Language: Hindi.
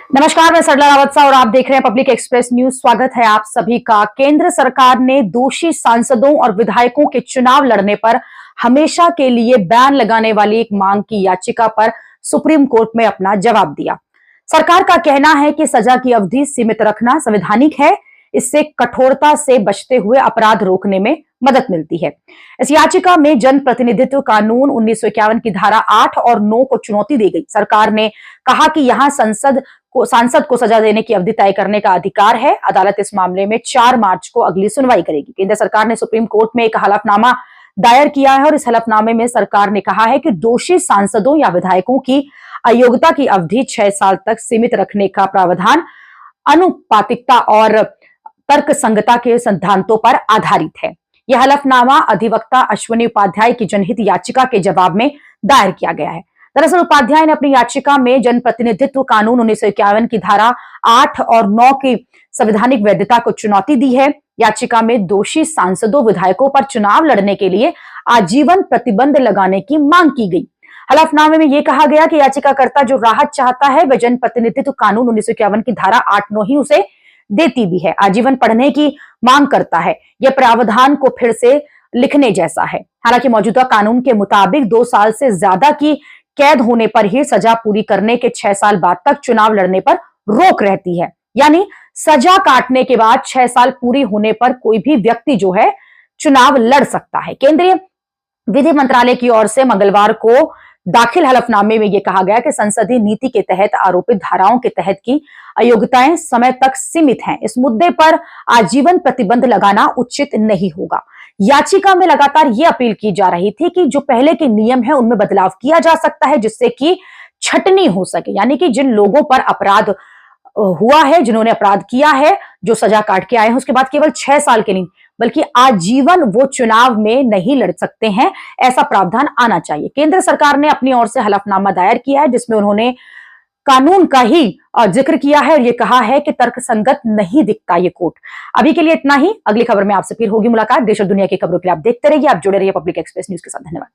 नमस्कार, मैं सरला रावत सा और आप देख रहे हैं पब्लिक एक्सप्रेस न्यूज। स्वागत है आप सभी का। केंद्र सरकार ने दोषी सांसदों और विधायकों के चुनाव लड़ने पर हमेशा के लिए बैन लगाने वाली एक मांग की याचिका पर सुप्रीम कोर्ट में अपना जवाब दिया। सरकार का कहना है कि सजा की अवधि सीमित रखना संवैधानिक है। इससे कठोरता से बचते हुए अपराध रोकने में मदद मिलती है। इस याचिका में जन प्रतिनिधित्व कानून 1951 की धारा 8 और 9 को चुनौती दी गई। सरकार ने कहा कि यहां सांसद को सजा देने की अवधि तय करने का अधिकार है। अदालत इस मामले में 4 मार्च को अगली सुनवाई करेगी। केंद्र सरकार ने सुप्रीम कोर्ट में एक हलफनामा दायर किया है और इस हलफनामे में सरकार ने कहा है कि दोषी सांसदों या विधायकों की अयोग्यता की अवधि 6 साल तक सीमित रखने का प्रावधान अनुपातिकता और तर्क संगता के सिद्धांतों पर आधारित है। यह हलफनामा अधिवक्ता अश्विनी उपाध्याय की जनहित याचिका के जवाब में दायर किया गया है। दरअसल उपाध्याय ने अपनी याचिका में जनप्रतिनिधित्व कानून 1951 की धारा 8 और 9 की संवैधानिक वैधता को चुनौती दी है। याचिका में दोषी सांसदों विधायकों पर चुनाव लड़ने के लिए आजीवन प्रतिबंध लगाने की मांग की गई। हलफनामे में यह कहा गया कि याचिकाकर्ता जो राहत चाहता है वह जनप्रतिनिधित्व कानून 1951 की धारा 8-9 ही उसे देती भी है। आजीवन पढ़ने की मांग करता है। यह प्रावधान को फिर से लिखने जैसा है। हालांकि मौजूदा कानून के मुताबिक 2 साल से ज्यादा की कैद होने पर ही सजा पूरी करने के 6 साल बाद तक चुनाव लड़ने पर रोक रहती है। यानी सजा काटने के बाद 6 साल पूरी होने पर कोई भी व्यक्ति जो है चुनाव लड़ सकता है। केंद्रीय विधि मंत्रालय की ओर से मंगलवार को दाखिल हलफनामे में यह कहा गया कि संसदीय नीति के तहत आरोपित धाराओं के तहत की अयोग्यताएं समय तक सीमित हैं। इस मुद्दे पर आजीवन प्रतिबंध लगाना उचित नहीं होगा। याचिका में लगातार यह अपील की जा रही थी कि जो पहले के नियम है उनमें बदलाव किया जा सकता है जिससे कि छटनी हो सके। यानी कि जिन लोगों पर अपराध हुआ है, जिन्होंने अपराध किया है, जो सजा काट के आए हैं, उसके बाद केवल 6 साल के नहीं बल्कि आजीवन वो चुनाव में नहीं लड़ सकते हैं, ऐसा प्रावधान आना चाहिए। केंद्र सरकार ने अपनी ओर से हलफनामा दायर किया है जिसमें उन्होंने कानून का ही जिक्र किया है और ये कहा है कि तर्कसंगत नहीं दिखता ये कोर्ट। अभी के लिए इतना ही। अगली खबर में आपसे फिर होगी मुलाकात। देश और दुनिया की खबरों के लिए आप देखते रहिए, आप जुड़े रहिए पब्लिक एक्सप्रेस न्यूज के साथ। धन्यवाद।